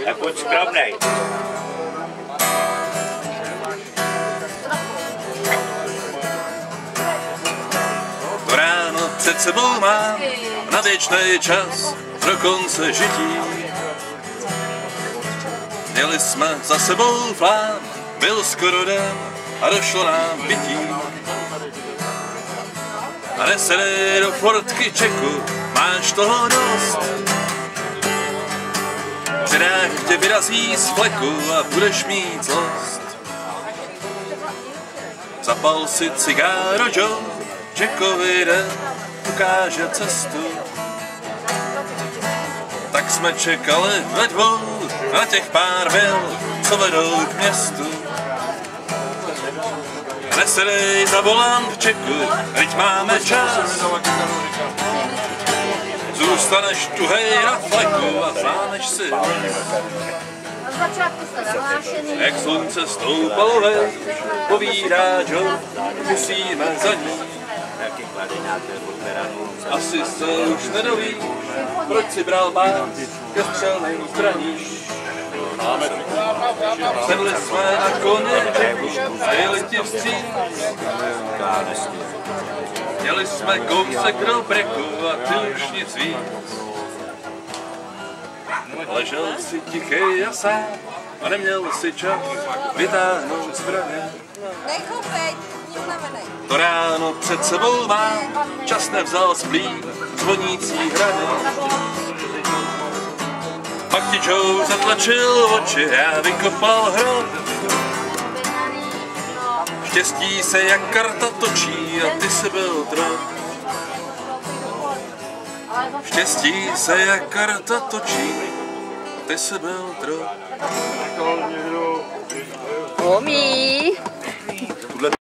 Tak buď skromnej. To ráno před sebou mám na věčný čas do konce žití. Měli jsme za sebou plán, byl skoro den a došlo nám pití. A nesedej do Fordky čeku, máš toho dost. Předák tě vyrazí z fleku a budeš mít zlost. Zapal si cigáro Joe, Jackovi den ukáže cestu. Tak jsme čekali ve dvou na těch pár mil, co vedou k městu. Nesedej za volant Jacku, teď máme čas. Zůstaneš tuhej na fleku a zváneš si. Jak slunce stoupalo ven, povídá Joe, musíme za ní. Asi se už nedovíš, proč si bral pás ke střelným zbraním. Sedli jsme na koně a jeli ti vstříc. Měli jsme kousek do breku a ty už nic víc. Ležel si tichej a sám a neměl si čas vytáhnout zbraně. To ráno před sebou mám, čas nevzal z blín zvonící hraně. Pak ti Joe zatlačil oči, já vykopal hrob. Štěstí se jak karta točí a ty jsi byl drog. Štěstí se jak karta točí, ty jsi byl drog. Omí.